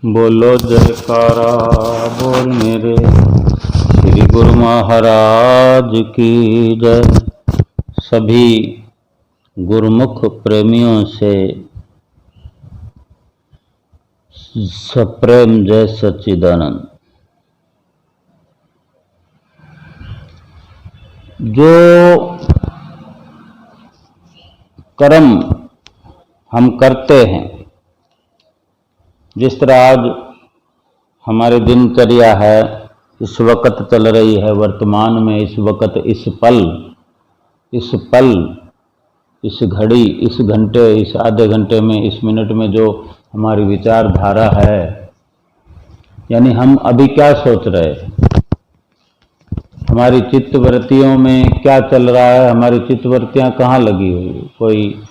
बोलो जयकारा बोल मेरे श्री गुरु महाराज की जय। सभी गुरुमुख प्रेमियों से सप्रेम जय सच्चिदानंद। जो कर्म हम करते हैं, जिस तरह आज हमारी दिनचर्या है, इस वक्त चल रही है, वर्तमान में, इस वक्त, इस पल, इस घड़ी, इस घंटे, इस आधे घंटे में, इस मिनट में जो हमारी विचारधारा है, यानी हम अभी क्या सोच रहे हैं, हमारी चित्तवृत्तियों में क्या चल रहा है, हमारी चित्तवृत्तियां कहाँ लगी हुई है। कोई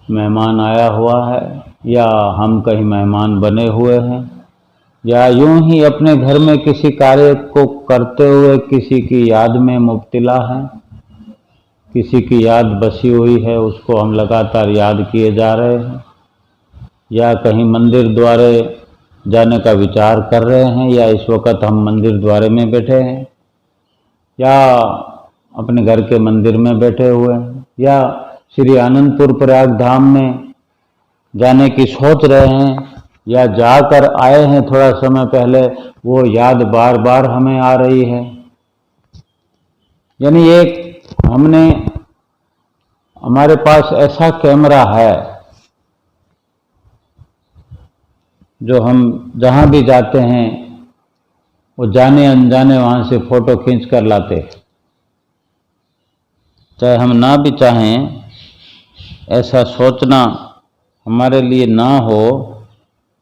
मेहमान आया हुआ है, या हम कहीं मेहमान बने हुए हैं, या यूं ही अपने घर में किसी कार्य को करते हुए किसी की याद में मुब्तिला हैं, किसी की याद बसी हुई है, उसको हम लगातार याद किए जा रहे हैं, या कहीं मंदिर द्वारे जाने का विचार कर रहे हैं, या इस वक्त हम मंदिर द्वारे में बैठे हैं, या अपने घर के मंदिर में बैठे हुए हैं, या श्री आनंदपुर प्रयाग धाम में जाने की सोच रहे हैं, या जाकर आए हैं थोड़ा समय पहले, वो याद बार बार हमें आ रही है। यानी एक हमारे पास ऐसा कैमरा है जो हम जहां भी जाते हैं, वो जाने अनजाने वहां से फोटो खींच कर लाते हैं। चाहे हम ना भी चाहें, ऐसा सोचना हमारे लिए ना हो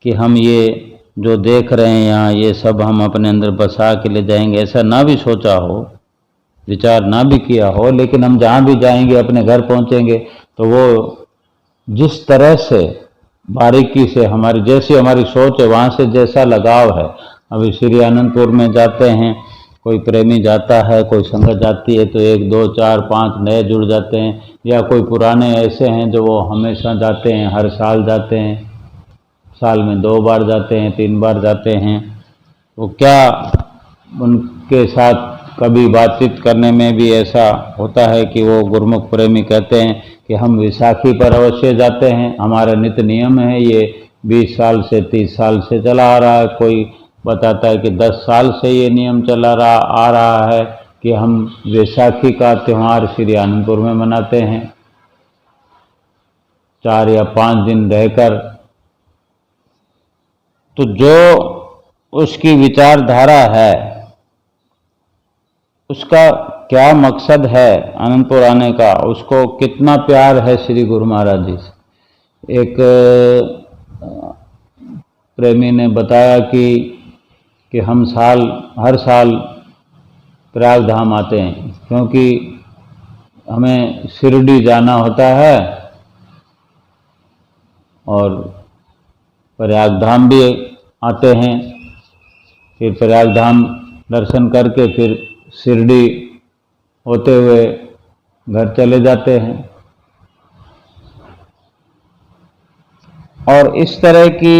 कि हम ये जो देख रहे हैं यहाँ, ये सब हम अपने अंदर बसा के ले जाएंगे, ऐसा ना भी सोचा हो, विचार ना भी किया हो, लेकिन हम जहाँ भी जाएंगे, अपने घर पहुँचेंगे, तो वो जिस तरह से बारीकी से जैसी हमारी सोच है, वहाँ से जैसा लगाव है। अभी श्री आनंदपुर में जाते हैं, कोई प्रेमी जाता है, कोई संगत जाती है, तो 1, 2, 4, 5 नए जुड़ जाते हैं, या कोई पुराने ऐसे हैं जो वो हमेशा जाते हैं, हर साल जाते हैं, साल में 2 बार जाते हैं, 3 बार जाते हैं। तो क्या उनके साथ कभी बातचीत करने में भी ऐसा होता है कि वो गुरुमुख प्रेमी कहते हैं कि हम विसाखी पर अवश्य जाते हैं, हमारा नित्य नियम है, ये 20 साल से 30 साल से चला आ रहा है। कोई बताता है कि 10 साल से ये नियम आ रहा है कि हम वैसाखी का त्यौहार श्री आनंदपुर में मनाते हैं, 4 या 5 दिन रहकर। तो जो उसकी विचारधारा है, उसका क्या मकसद है आनंदपुर आने का, उसको कितना प्यार है श्री गुरु महाराज जी से। एक प्रेमी ने बताया कि हम हर साल प्रयाग धाम आते हैं, क्योंकि हमें शिरडी जाना होता है और प्रयाग धाम भी आते हैं, फिर प्रयाग धाम दर्शन करके फिर शिरडी होते हुए घर चले जाते हैं। और इस तरह की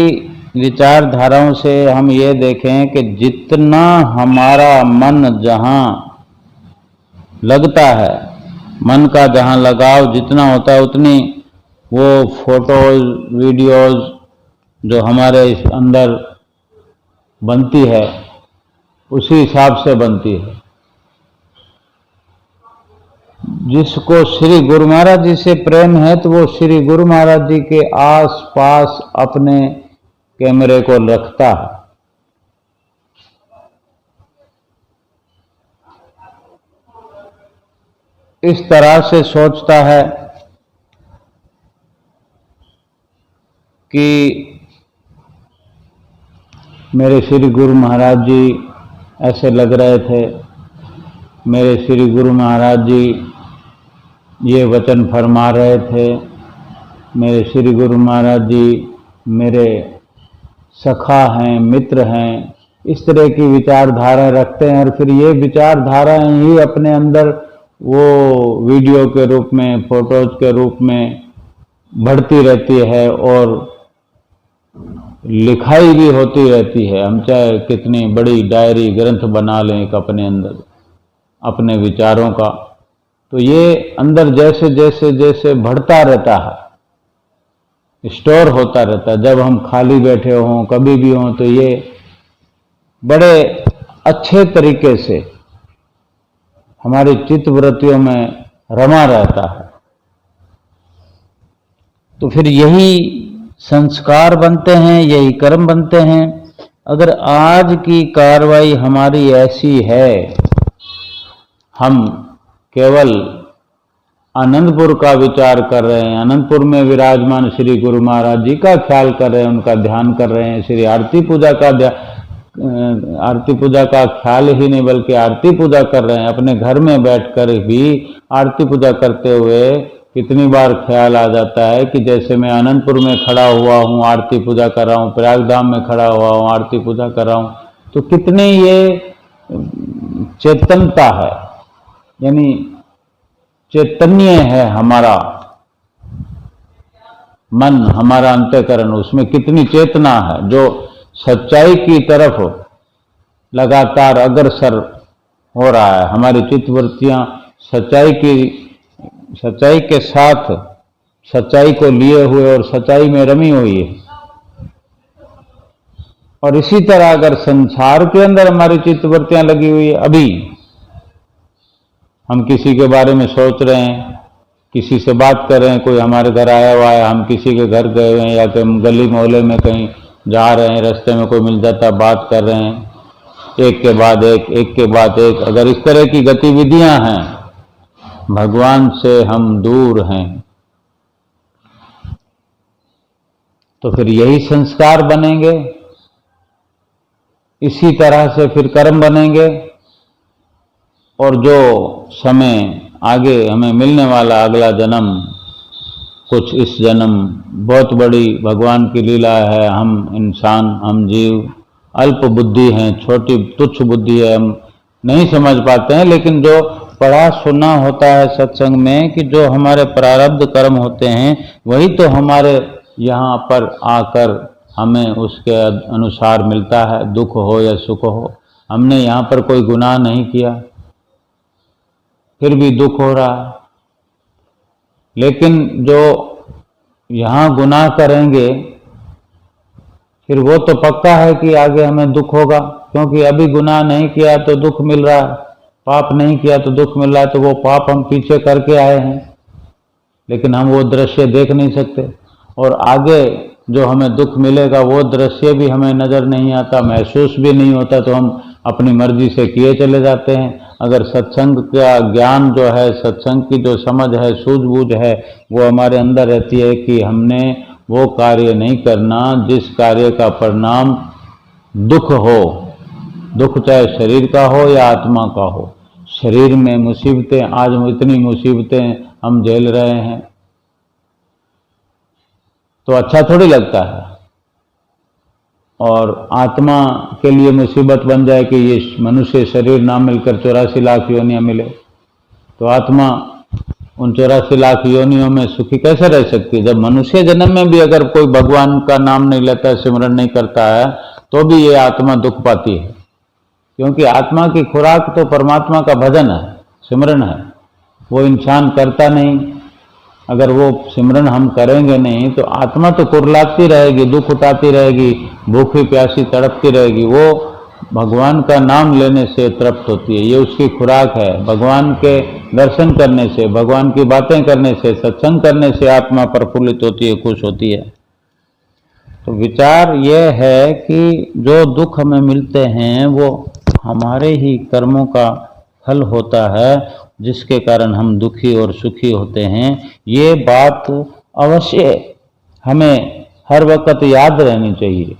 विचारधाराओं से हम ये देखें कि जितना हमारा मन जहाँ लगता है, मन का जहाँ लगाव जितना होता है, उतनी वो फोटोज, वीडियोज जो हमारे अंदर बनती है, उसी हिसाब से बनती है। जिसको श्री गुरु महाराज जी से प्रेम है, तो वो श्री गुरु महाराज जी के आस पास अपने कैमरे को रखता है। इस तरह से सोचता है कि मेरे श्री गुरु महाराज जी ऐसे लग रहे थे, मेरे श्री गुरु महाराज जी ये वचन फरमा रहे थे, मेरे श्री गुरु महाराज जी मेरे सखा हैं, मित्र हैं। इस तरह की विचारधारा रखते हैं, और फिर ये विचारधाराएं ही अपने अंदर वो वीडियो के रूप में, फोटोज के रूप में बढ़ती रहती है, और लिखाई भी होती रहती है। हम चाहे कितनी बड़ी डायरी ग्रंथ बना लें एक अपने अंदर अपने विचारों का, तो ये अंदर जैसे जैसे जैसे बढ़ता रहता है, स्टोर होता रहता है। जब हम खाली बैठे हों कभी भी हों तो ये बड़े अच्छे तरीके से हमारी चित्तवृत्तियों में रमा रहता है। तो फिर यही संस्कार बनते हैं, यही कर्म बनते हैं। अगर आज की कार्रवाई हमारी ऐसी है, हम केवल आनंदपुर का विचार कर रहे हैं, आनंदपुर में विराजमान श्री गुरु महाराज जी का ख्याल कर रहे हैं, उनका ध्यान कर रहे हैं, श्री आरती पूजा का ख्याल ही नहीं बल्कि आरती पूजा कर रहे हैं। अपने घर में बैठकर भी आरती पूजा करते हुए कितनी बार ख्याल आ जाता है कि जैसे मैं आनंदपुर में खड़ा हुआ हूँ आरती पूजा कर रहा हूँ, प्रयागधाम में खड़ा हुआ हूँ आरती पूजा कर रहा हूँ। तो कितनी ये चेतनता है, यानी चैतन्य है हमारा मन, हमारा अंतःकरण, उसमें कितनी चेतना है जो सच्चाई की तरफ लगातार अग्रसर हो रहा है। हमारी चित्तवृत्तियां सच्चाई के साथ सच्चाई को लिए हुए और सच्चाई में रमी हुई है। और इसी तरह अगर संसार के अंदर हमारी चित्तवृत्तियां लगी हुई है, अभी हम किसी के बारे में सोच रहे हैं, किसी से बात कर रहे हैं, कोई हमारे घर आया हुआ है, हम किसी के घर गए हुए हैं या कहीं गली मोहल्ले में कहीं जा रहे हैं, रास्ते में कोई मिल जाता, बात कर रहे हैं, एक के बाद एक। अगर इस तरह की गतिविधियां हैं, भगवान से हम दूर हैं। तो फिर यही संस्कार बनेंगे, इसी तरह से फिर कर्म बनेंगे। और जो समय आगे हमें मिलने वाला अगला जन्म, कुछ इस जन्म बहुत बड़ी भगवान की लीला है। हम इंसान, हम जीव अल्प बुद्धि हैं, छोटी तुच्छ बुद्धि है, हम नहीं समझ पाते हैं। लेकिन जो पढ़ा सुना होता है सत्संग में कि जो हमारे प्रारब्ध कर्म होते हैं वही तो हमारे यहाँ पर आकर हमें उसके अनुसार मिलता है, दुख हो या सुख हो। हमने यहाँ पर कोई गुनाह नहीं किया, फिर भी दुख हो रहा है। लेकिन जो यहाँ गुनाह करेंगे फिर वो तो पक्का है कि आगे हमें दुख होगा, क्योंकि अभी गुनाह नहीं किया तो दुख मिल रहा है, पाप नहीं किया तो दुख मिल रहा है। तो वो पाप हम पीछे करके आए हैं, लेकिन हम वो दृश्य देख नहीं सकते। और आगे जो हमें दुख मिलेगा वो दृश्य भी हमें नजर नहीं आता, महसूस भी नहीं होता, तो हम अपनी मर्जी से किए चले जाते हैं। अगर सत्संग का ज्ञान जो है, सत्संग की जो समझ है, सूझबूझ है, वो हमारे अंदर रहती है कि हमने वो कार्य नहीं करना जिस कार्य का परिणाम दुख हो, दुख चाहे शरीर का हो या आत्मा का हो। शरीर में मुसीबतें, आज इतनी मुसीबतें हम झेल रहे हैं तो अच्छा थोड़ी लगता है। और आत्मा के लिए मुसीबत बन जाए कि ये मनुष्य शरीर ना मिलकर 84 लाख योनियां मिले, तो आत्मा उन 84 लाख योनियों में सुखी कैसे रह सकती है? जब मनुष्य जन्म में भी अगर कोई भगवान का नाम नहीं लेता है, सिमरन नहीं करता है, तो भी ये आत्मा दुख पाती है। क्योंकि आत्मा की खुराक तो परमात्मा का भजन है, सिमरन है। वो इंसान करता नहीं। अगर वो सिमरन हम करेंगे नहीं तो आत्मा तो कुरलाती रहेगी, दुख उठाती रहेगी, भूखी प्यासी तड़पती रहेगी। वो भगवान का नाम लेने से तृप्त होती है, ये उसकी खुराक है। भगवान के दर्शन करने से, भगवान की बातें करने से, सत्संग करने से आत्मा प्रफुल्लित होती है, खुश होती है। तो विचार यह है कि जो दुख हमें मिलते हैं वो हमारे ही कर्मों का फल होता है, जिसके कारण हम दुखी और सुखी होते हैं। ये बात अवश्य हमें हर वक्त याद रहनी चाहिए।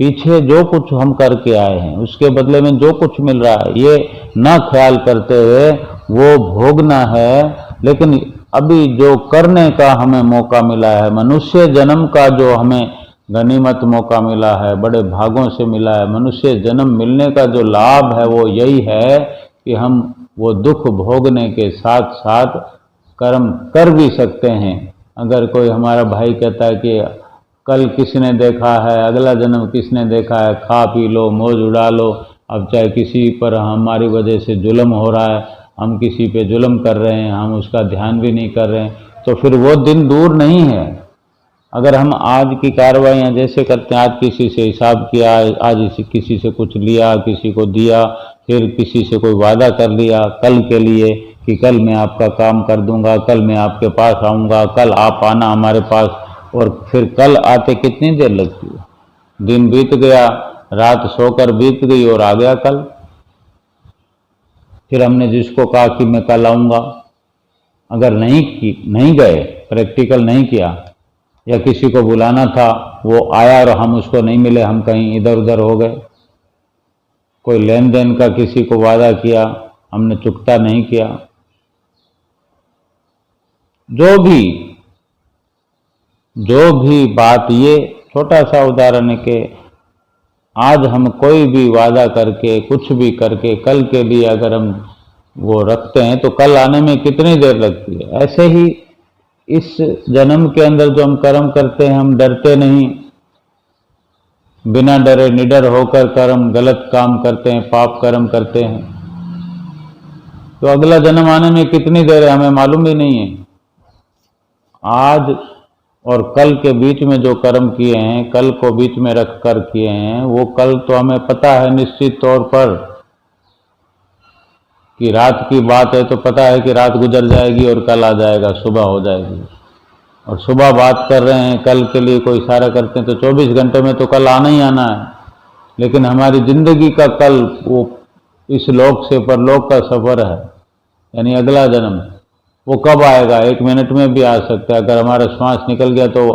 पीछे जो कुछ हम करके आए हैं उसके बदले में जो कुछ मिल रहा है, ये ना ख्याल करते हुए वो भोगना है। लेकिन अभी जो करने का हमें मौका मिला है, मनुष्य जन्म का जो हमें गनीमत मौका मिला है, बड़े भागों से मिला है, मनुष्य जन्म मिलने का जो लाभ है वो यही है कि हम वो दुख भोगने के साथ साथ कर्म कर भी सकते हैं। अगर कोई हमारा भाई कहता है कि कल किसने देखा है, अगला जन्म किसने देखा है, खा पी लो, मौज उड़ा लो। अब चाहे किसी पर हमारी वजह से जुल्म हो रहा है, हम किसी पे जुल्म कर रहे हैं, हम उसका ध्यान भी नहीं कर रहे हैं, तो फिर वो दिन दूर नहीं है। अगर हम आज की कार्रवाइयाँ जैसे करते हैं, आज किसी से हिसाब किया, आज किसी से कुछ लिया, किसी को दिया, फिर किसी से कोई वादा कर लिया कल के लिए कि कल मैं आपका काम कर दूंगा, कल मैं आपके पास आऊँगा, कल आप आना हमारे पास, और फिर कल आते कितनी देर लगती है? दिन बीत गया, रात सोकर बीत गई और आ गया कल। फिर हमने जिसको कहा कि मैं कल आऊँगा, अगर नहीं गए, प्रैक्टिकल नहीं किया, या किसी को बुलाना था वो आया और हम उसको नहीं मिले, हम कहीं इधर उधर हो गए। कोई लेन देन का किसी को वादा किया, हमने चुकता नहीं किया। जो भी बात, ये छोटा सा उदाहरण है कि आज हम कोई भी वादा करके, कुछ भी करके कल के लिए अगर हम वो रखते हैं तो कल आने में कितनी देर लगती है। ऐसे ही इस जन्म के अंदर जो हम कर्म करते हैं, हम डरते नहीं, बिना डरे निडर होकर कर्म, गलत काम करते हैं, पाप कर्म करते हैं, तो अगला जन्म आने में कितनी देर है हमें मालूम भी नहीं है। आज और कल के बीच में जो कर्म किए हैं, कल को बीच में रख कर किए हैं, वो कल तो हमें पता है निश्चित तौर पर कि रात की बात है तो पता है कि रात गुजर जाएगी और कल आ जाएगा, सुबह हो जाएगी। और सुबह बात कर रहे हैं, कल के लिए कोई इशारा करते हैं तो 24 घंटे में तो कल आना ही आना है। लेकिन हमारी जिंदगी का कल वो इस लोक से परलोक का सफर है, यानी अगला जन्म, वो कब आएगा? 1 मिनट में भी आ सकता है। अगर हमारा श्वास निकल गया तो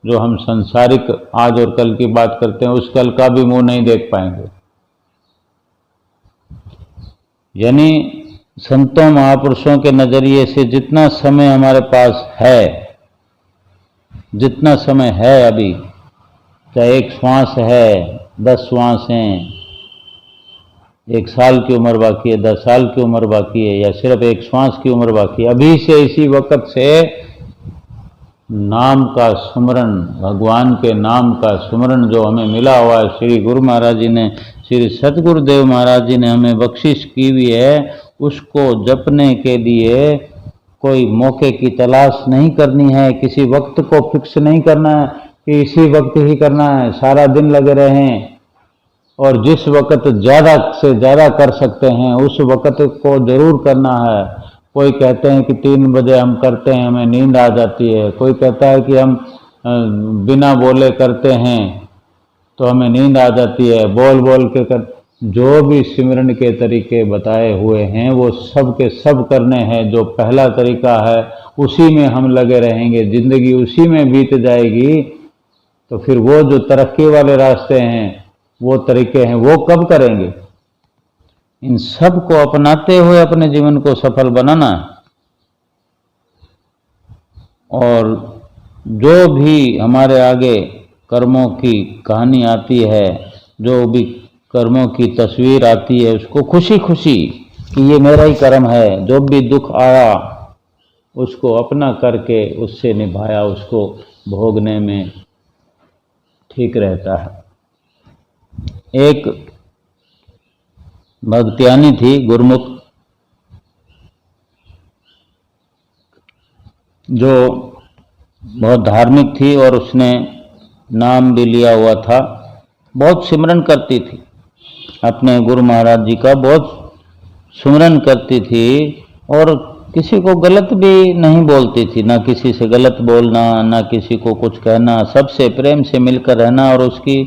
जो हम संसारिक आज और कल की बात करते हैं, उस कल का भी मुंह नहीं देख पाएंगे। यानी संतों महापुरुषों के नजरिए से जितना समय हमारे पास है, जितना समय है अभी, चाहे 1 श्वास है, 10 श्वास हैं, 1 साल की उम्र बाकी है, 10 साल की उम्र बाकी है, या सिर्फ 1 श्वास की उम्र बाकी है, अभी से इसी वक्त से नाम का सुमरन, भगवान के नाम का सुमरन जो हमें मिला हुआ है, श्री गुरु महाराज जी ने, श्री सतगुरुदेव महाराज जी ने हमें बख्शिश की हुई है, उसको जपने के लिए कोई मौके की तलाश नहीं करनी है, किसी वक्त को फिक्स नहीं करना है कि इसी वक्त ही करना है, सारा दिन लगे रहें, और जिस वक्त ज़्यादा से ज़्यादा कर सकते हैं उस वक्त को जरूर करना है। कोई कहते हैं कि 3 बजे हम करते हैं, हमें नींद आ जाती है। कोई कहता है कि हम बिना बोले करते हैं तो हमें नींद आ जाती है, बोल बोल के कर। जो भी सिमरन के तरीके बताए हुए हैं वो सब के सब करने हैं। जो पहला तरीका है उसी में हम लगे रहेंगे, जिंदगी उसी में बीत जाएगी। तो फिर वो जो तरक्की वाले रास्ते हैं, वो तरीके हैं, वो कब करेंगे? इन सब को अपनाते हुए अपने जीवन को सफल बनाना है। और जो भी हमारे आगे कर्मों की कहानी आती है, जो भी कर्मों की तस्वीर आती है, उसको खुशी खुशी कि ये मेरा ही कर्म है, जो भी दुख आया उसको अपना करके उससे निभाया, उसको भोगने में ठीक रहता है। एक भक्तियानी थी, गुरमुख, जो बहुत धार्मिक थी और उसने नाम भी लिया हुआ था, बहुत सिमरन करती थी, अपने गुरु महाराज जी का बहुत सिमरन करती थी, और किसी को गलत भी नहीं बोलती थी, ना किसी से गलत बोलना, ना किसी को कुछ कहना, सबसे प्रेम से मिलकर रहना। और उसकी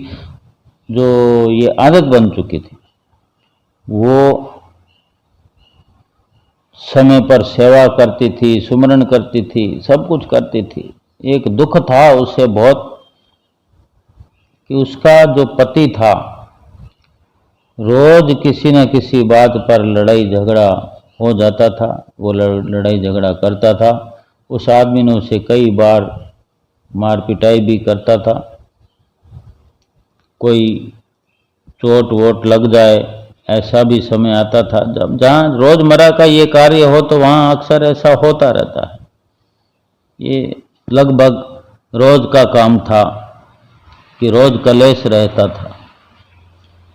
जो ये आदत बन चुकी थी, वो समय पर सेवा करती थी, सुमरन करती थी, सब कुछ करती थी। एक दुख था उसे बहुत कि उसका जो पति था रोज किसी न किसी बात पर लड़ाई झगड़ा हो जाता था, वो लड़ाई झगड़ा करता था। उस आदमी ने उसे कई बार मार पिटाई भी करता था। कोई चोट वोट लग जाए, ऐसा भी समय आता था जब जहाँ रोजमर्रा का ये कार्य हो तो वहाँ अक्सर ऐसा होता रहता है। ये लगभग रोज का काम था। कि रोज कलेश रहता था।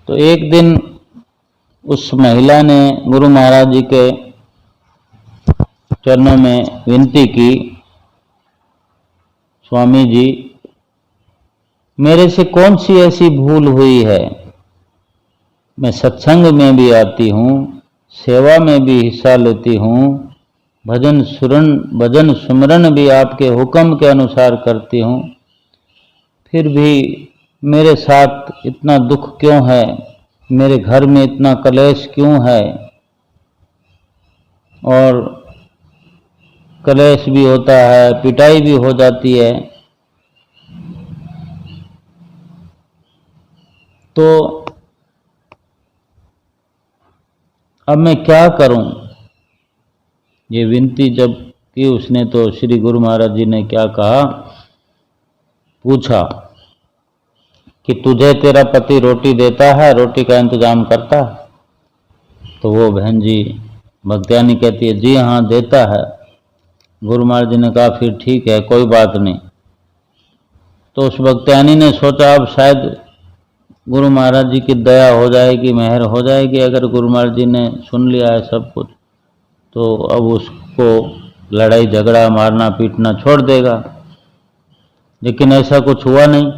तो एक दिन उस महिला ने गुरु महाराज जी के चरणों में विनती की, स्वामी जी मेरे से कौन सी ऐसी भूल हुई है, मैं सत्संग में भी आती हूँ, सेवा में भी हिस्सा लेती हूँ, भजन सुमरन भी आपके हुक्म के अनुसार करती हूँ, फिर भी मेरे साथ इतना दुख क्यों है, मेरे घर में इतना कलेश क्यों है। और कलेश भी होता है, पिटाई भी हो जाती है। तो अब मैं क्या करूं? ये विनती जब की उसने तो श्री गुरु महाराज जी ने क्या कहा, पूछा कि तुझे तेरा पति रोटी देता है, रोटी का इंतजाम करता है? तो वो बहन जी भक्त्यानी कहती है जी हाँ देता है। गुरु महाराज जी ने कहा फिर ठीक है, कोई बात नहीं। तो उस भक्त्यानी ने सोचा अब शायद गुरु महाराज जी की दया हो जाएगी, मेहर हो जाएगी, अगर गुरु महाराज जी ने सुन लिया है सब कुछ तो अब उसको लड़ाई झगड़ा मारना पीटना छोड़ देगा। लेकिन ऐसा कुछ हुआ नहीं।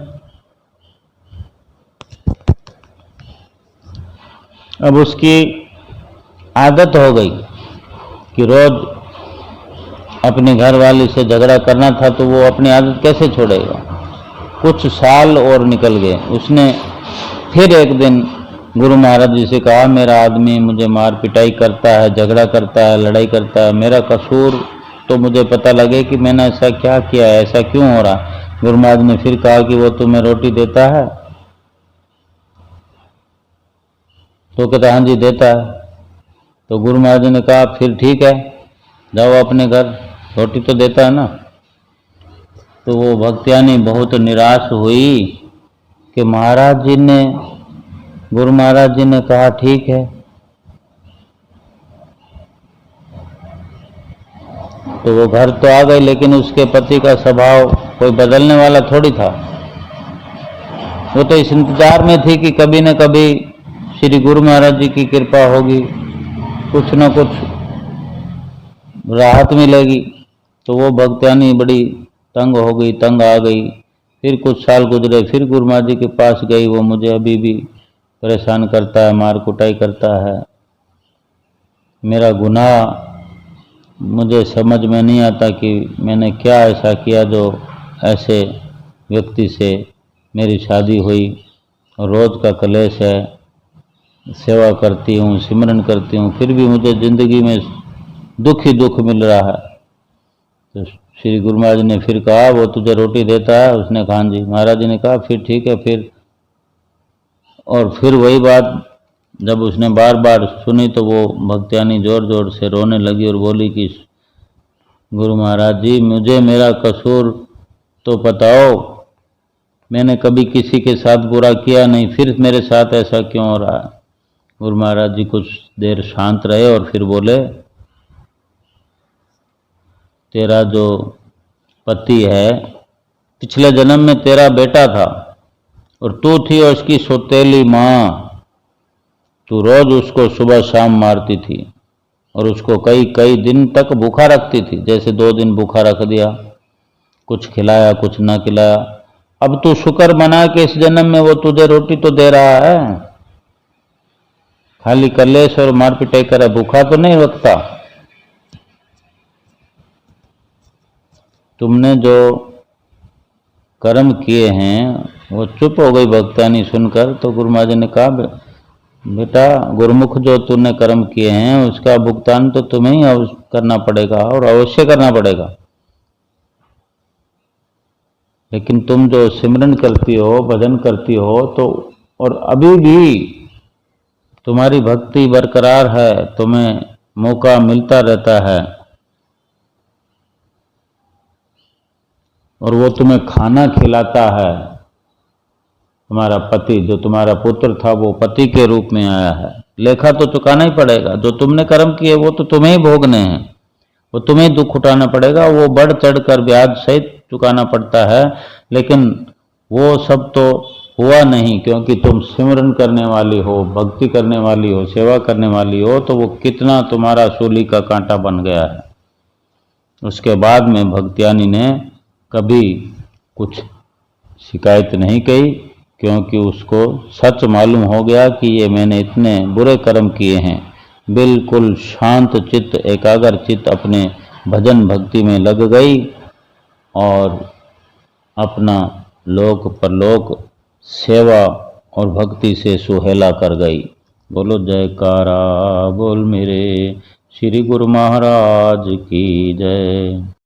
अब उसकी आदत हो गई कि रोज अपनी घरवाली से झगड़ा करना था, तो वो अपनी आदत कैसे छोड़ेगा। कुछ साल और निकल गए। उसने फिर एक दिन गुरु महाराज जी से कहा मेरा आदमी मुझे मार पिटाई करता है, झगड़ा करता है, लड़ाई करता है, मेरा कसूर तो मुझे पता लगे कि मैंने ऐसा क्या किया है, ऐसा क्यों हो रहा। गुरु महाराज ने फिर कहा कि वो तुम्हें रोटी देता है? तो कहता हाँ जी देता है। तो गुरु महाराज ने कहा फिर ठीक है, जाओ अपने घर, रोटी तो देता है ना। तो वो भक्त्यानी बहुत निराश हुई कि महाराज जी ने, गुरु महाराज जी ने कहा ठीक है। तो वो घर तो आ गई, लेकिन उसके पति का स्वभाव कोई बदलने वाला थोड़ी था। वो तो इस इंतजार में थी कि कभी न कभी श्री गुरु महाराज जी की कृपा होगी, कुछ न कुछ राहत मिलेगी। तो वो भक्त्यानी बड़ी तंग हो गई, तंग आ गई। फिर कुछ साल गुजरे, फिर गुरु महाराज जी के पास गई, वो मुझे अभी भी परेशान करता है, मार कुटाई करता है, मेरा गुनाह मुझे समझ में नहीं आता कि मैंने क्या ऐसा किया जो ऐसे व्यक्ति से मेरी शादी हुई, और रोज़ का कलेश है, सेवा करती हूँ, सिमरन करती हूँ, फिर भी मुझे ज़िंदगी में दुख ही दुख मिल रहा है। तो श्री गुरु महाराज ने फिर कहा वो तुझे रोटी देता है? उसने कहा जी। महाराज जी ने कहा फिर ठीक है। फिर और फिर वही बात जब उसने बार बार सुनी तो वो भक्त्यानी जोर जोर से रोने लगी और बोली कि गुरु महाराज जी मुझे मेरा कसूर तो बताओ, मैंने कभी किसी के साथ बुरा किया नहीं, फिर मेरे साथ ऐसा क्यों हो रहा है। गुरु महाराज जी कुछ देर शांत रहे और फिर बोले तेरा जो पति है पिछले जन्म में तेरा बेटा था और तू थी उसकी सौतेली माँ। तू रोज उसको सुबह शाम मारती थी और उसको कई कई दिन तक भूखा रखती थी। जैसे 2 दिन भूखा रख दिया, कुछ खिलाया कुछ ना खिलाया। अब तू शुक्र मना के इस जन्म में वो तुझे रोटी तो दे रहा है, खाली कलेश और मार पिटाई करे, भूखा तो नहीं रखता। तुमने जो कर्म किए हैं वो चुप हो गई भक्तानी सुनकर। तो गुरु महाराज ने कहा बेटा गुरुमुख जो तूने कर्म किए हैं उसका भुगतान तो तुम्हें ही करना पड़ेगा और अवश्य करना पड़ेगा। लेकिन तुम जो सिमरन करती हो, भजन करती हो, तो और अभी भी तुम्हारी भक्ति बरकरार है, तुम्हें मौका मिलता रहता है और वो तुम्हें खाना खिलाता है। तुम्हारा पति जो तुम्हारा पुत्र था वो पति के रूप में आया है, लेखा तो चुकाना ही पड़ेगा। जो तुमने कर्म किए वो तो तुम्हें ही भोगने हैं, वो तुम्हें दुख उठाना पड़ेगा, वो बढ़ चढ़ कर ब्याज सहित चुकाना पड़ता है। लेकिन वो सब तो हुआ नहीं, क्योंकि तुम सिमरन करने वाली हो, भक्ति करने वाली हो, सेवा करने वाली हो, तो वो कितना तुम्हारा सूली का कांटा बन गया है। उसके बाद में भक्तियानी ने कभी कुछ शिकायत नहीं कही, क्योंकि उसको सच मालूम हो गया कि ये मैंने इतने बुरे कर्म किए हैं। बिल्कुल शांत चित्त, एकाग्र चित्त अपने भजन भक्ति में लग गई और अपना लोक परलोक सेवा और भक्ति से सुहेला कर गई। बोलो जयकारा बोल मेरे श्री गुरु महाराज की जय।